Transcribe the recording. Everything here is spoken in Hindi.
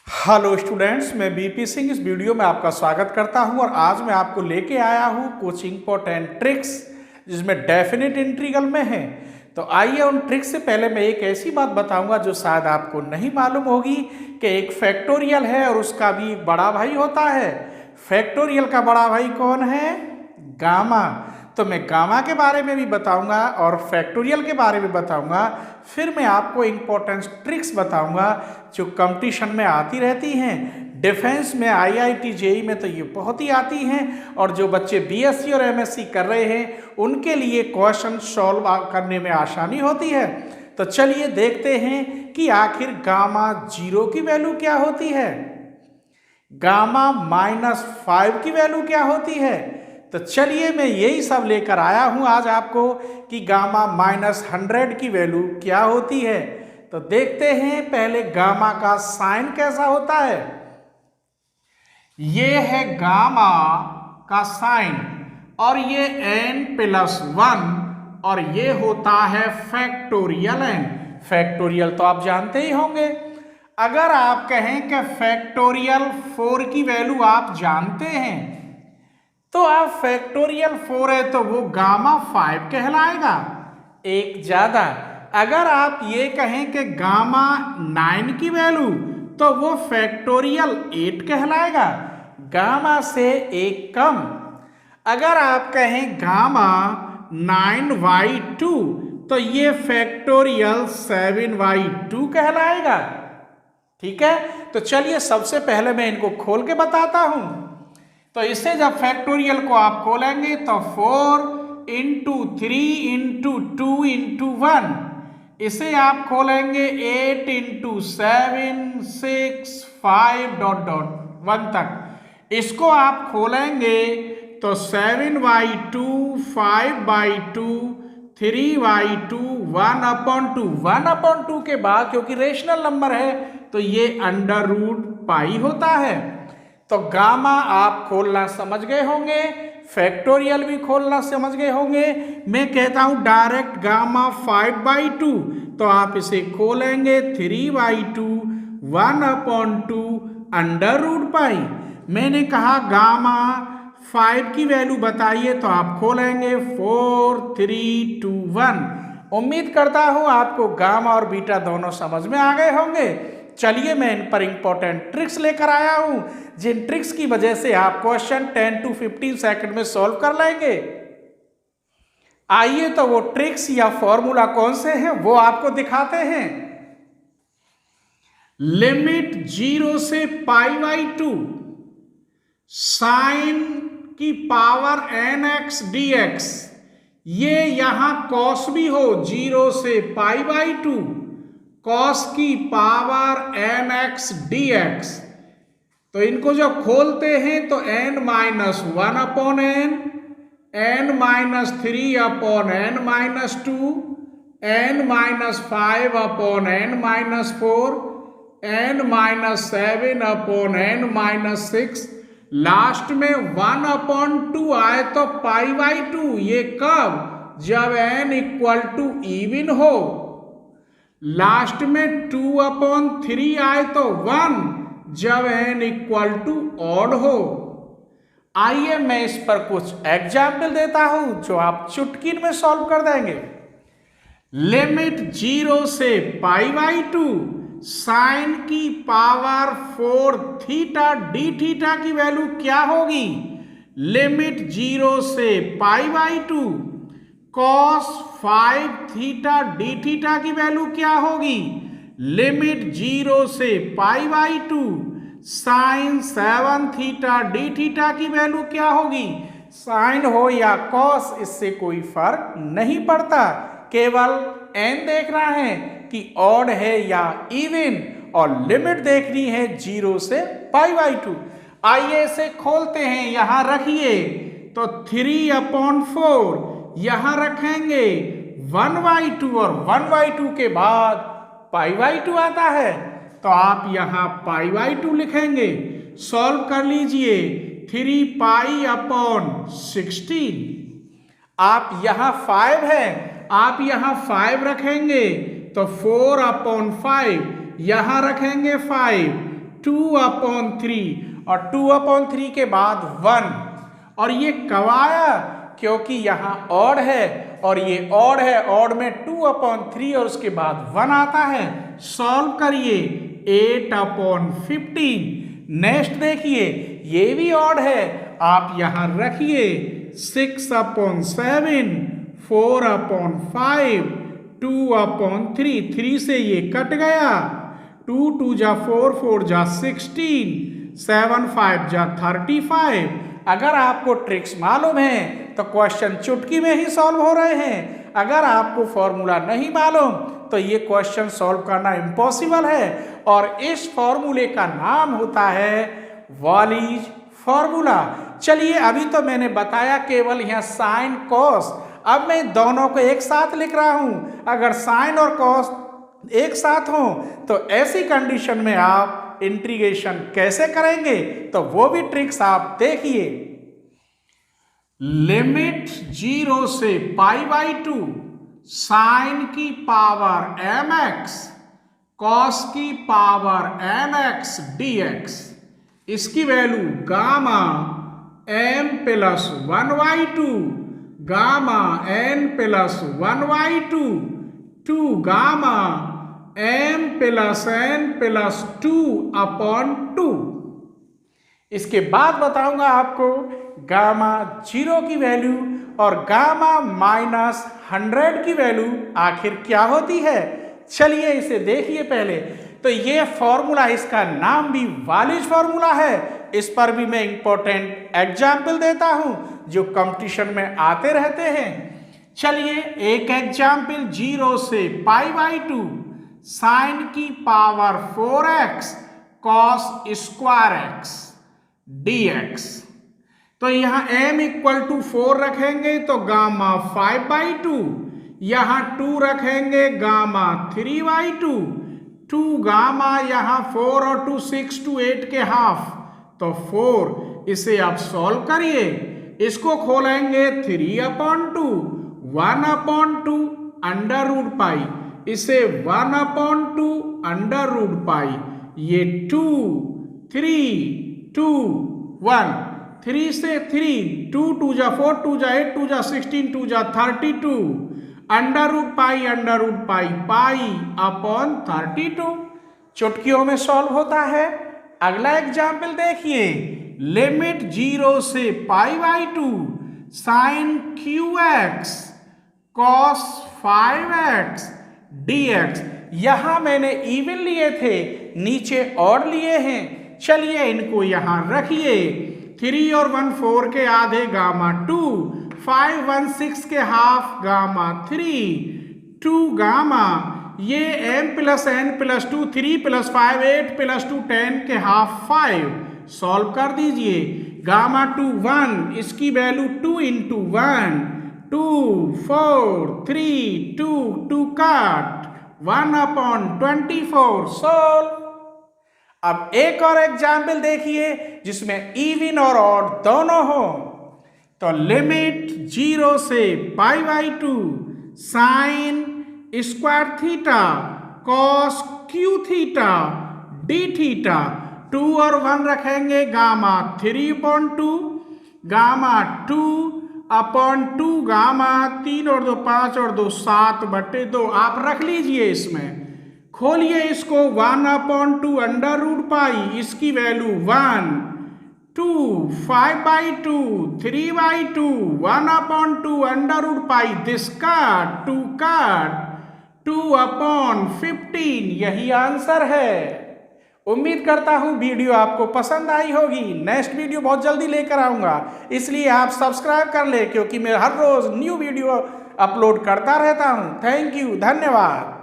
हेलो स्टूडेंट्स, मैं बीपी सिंह इस वीडियो में आपका स्वागत करता हूं और आज मैं आपको लेके आया हूं कुछ इंपॉर्टेंट ट्रिक्स जिसमें डेफिनेट इंटीग्रल में है। तो आइए उन ट्रिक्स से पहले मैं एक ऐसी बात बताऊंगा जो शायद आपको नहीं मालूम होगी कि एक फैक्टोरियल है और उसका भी एक बड़ा भाई होता है। फैक्टोरियल का बड़ा भाई कौन है? गामा। तो मैं गामा के बारे में भी बताऊंगा और फैक्टोरियल के बारे में बताऊंगा। फिर मैं आपको इंपॉर्टेंट ट्रिक्स बताऊंगा जो कंपटीशन में आती रहती हैं। डिफेंस में, आईआईटी, जेई में तो ये बहुत ही आती हैं और जो बच्चे बीएससी और एमएससी कर रहे हैं उनके लिए क्वेश्चन सॉल्व करने में आसानी होती है। तो चलिए देखते हैं कि आखिर गामा जीरो की वैल्यू क्या होती है, गामा -5 की वैल्यू क्या होती है। तो चलिए मैं यही सब लेकर आया हूं आज आपको कि गामा -100 की वैल्यू क्या होती है। तो देखते हैं पहले गामा का साइन कैसा होता है। ये है गामा का साइन और ये n+1 और ये होता है फैक्टोरियल n। फैक्टोरियल तो आप जानते ही होंगे। अगर आप कहें कि फैक्टोरियल 4 की वैल्यू आप जानते हैं तो आप फैक्टोरियल 4 है तो वो गामा 5 कहलाएगा, एक ज्यादा। अगर आप ये कहें कि गामा 9 की वैल्यू तो वो फैक्टोरियल 8 कहलाएगा, गामा से एक कम। अगर आप कहें गामा 9/2 तो ये फैक्टोरियल 7/2 कहलाएगा। ठीक है, तो चलिए सबसे पहले मैं इनको खोल के बताता हूं। तो इससे जब फैक्टोरियल को आप खोलेंगे तो 4 × 3 × 2 × 1, इसे आप खोलेंगे 8 × 7 6 5 ... 1 तक। इसको आप खोलेंगे तो 7/2 5/2 3/2 1/2। 1/2 के बाद क्योंकि रेशनल नंबर है तो ये √π होता है। तो गामा आप खोलना समझ गए होंगे, फैक्टोरियल भी खोलना समझ गए होंगे। मैं कहता हूं डायरेक्ट गामा 5/2 तो आप इसे खोलेंगे 3/2 1/2 √π। मैंने कहा गामा 5 की वैल्यू बताइए तो आप खोलेंगे 4 3 2 1। उम्मीद करता हूं आपको गामा और बीटा दोनों समझ में आ गए होंगे। चलिए मैं इन पर इंपॉर्टेंट ट्रिक्स लेकर आया हूं जिन ट्रिक्स की वजह से आप क्वेश्चन 10 to 15 सेकंड में सॉल्व कर लेंगे। आइए तो वो ट्रिक्स या फॉर्मूला कौन से हैं वो आपको दिखाते हैं। लिमिट 0 से π/2 साइन की पावर nx dx, ये यहां कॉस भी हो 0 से π/2 कॉस की पावर nx dx। तो इनको जब खोलते हैं तो n-1/n, n-3/n-2, n-5/n-4, n-7/n-6, last में 1/2 आए तो π/2। ये कब? जब n = इवन हो। लास्ट में 2/3 आए तो 1 जब n = ऑड हो। आइए मैं इस पर कुछ एग्जाम्पल देता हूं जो आप चुटकी में सॉल्व कर देंगे। लिमिट 0 से π/2 साइन की पावर 4 थीटा d की वैल्यू क्या होगी। लिमिट 0 से π/2 cos 5 थीटा d की वैल्यू क्या होगी। लिमिट 0 से π/2 साइन 7 थीटा d की वैल्यू क्या होगी। साइन हो या कॉस इससे कोई फर्क नहीं पड़ता, केवल n देखना है कि ऑड है या इवन और लिमिट देखनी है 0 से π/2। आइए इसे खोलते हैं, यहां रखिए तो 3/4 यहां रखेंगे 1/2 और 1/2 के बाद π/2 आता है तो आप यहां π/2 लिखेंगे। सॉल्व कर लीजिए 3π/16। आप यहां 5 है, आप यहां 5 रखेंगे तो 4/5 यहां रखेंगे 5 2/3 और 2/3 के बाद 1। और ये कब आया? क्योंकि यहाँ ऑड है और ये ऑड है, ऑड में 2/3 और उसके बाद 1 आता है। सॉल्व करिए 8/15। नेक्स्ट देखिए ये भी ऑड है, आप यहां रखिए 6/7, 4/5, 2/3। 3 से ये कट गया, 2 2 जा 4, 4 जा 16, 7 5 जा 35। अगर आपको ट्रिक्स मालूम है तो क्वेश्चन चुटकी में ही सॉल्व हो रहे हैं। अगर आपको फॉर्मूला नहीं मालूम तो ये क्वेश्चन सॉल्व करना इम्पॉसिबल है। और इस फॉर्मूले का नाम होता है वॉलीज फॉर्मूला। चलिए अभी तो मैंने बताया केवल यहाँ साइन कॉस, अब मैं दोनों को एक साथ लिख रहा हूं। अगर साइन और कॉस एक साथ हो तो ऐसी कंडीशन में आप इंटीग्रेशन कैसे करेंगे, तो वो भी ट्रिक्स आप देखिए। लिमिट 0 से π/2 साइन की पावर mx कॉस की पावर mx dx, इसकी value gamma m + 1/2 gamma n + 1/2 2 gamma m + n + 2/2। इसके बाद बताऊंगा आपको गामा 0 की वैल्यू और गामा -100 की वैल्यू आखिर क्या होती है। चलिए इसे देखिए पहले। तो ये फॉर्मूला, इसका नाम भी वॉलीज फॉर्मूला है। इस पर भी मैं इंपॉर्टेंट एग्जाम्पल देता हूं जो कंपटीशन में आते रहते हैं। चलिए एक एग्जाम्पल, 0 से π/2 साइन की power 4x cos square x dx। तो यहां m = 4 रखेंगे तो गामा 5/2, यहां 2 रखेंगे गामा 3/2, 2 गामा यहां 4 और 2 6 2 8 के हाफ तो 4। इसे आप सॉल्व करिए, इसको खोलेंगे 3/2, 1/2 √π, इसे 1/2 √π, ये 2 3 2 1, 3 से 3, 2 2 जा 4, 2 जा 8, 2 जा 16, 2 जा 32, √π π/32 चुटकियों में सॉल्व होता है। अगला एग्जाम्पल देखिए, लिमिट 0 से π/2 sign qx cos 5x dx। यहां मैंने इवन लिए थे, नीचे ऑड लिए हैं। चलिए इनको यहां रखिए, 3 और 1 4 के आधे गामा 2, 5 1 6 के हाफ गामा 3, 2 गामा ये m + n + 2 3 + 5 8 + 2 10 के हाफ 5। सॉल्व कर दीजिए, गामा 2 1, इसकी वैल्यू 2 × 1 2 4 3 2 2 काट 1/24 सॉल्व। अब एक और एग्जाम्पल देखिए जिसमें इवन और ऑड दोनों हो। तो लिमिट 0 से π/2 sine square theta cos q d, 2 और 1 रखेंगे गामा 3/2, गामा 2/2 गामा 3 और 2 5 और 2 7/2 आप रख लीजिए। इसमें खोलिए इसको, 1/2 √π, इसकी वैल्यू 1 2 5/2 3/2 1/2 √π, दिस काट 2 काट 2/15। यही आंसर है। उम्मीद करता हूं वीडियो आपको पसंद आई होगी। नेक्स्ट वीडियो बहुत जल्दी लेकर आऊंगा, इसलिए आप सब्सक्राइब कर ले क्योंकि मैं हर रोज न्यू वीडियो अपलोड करता रहता हूं। थैंक यू, धन्यवाद।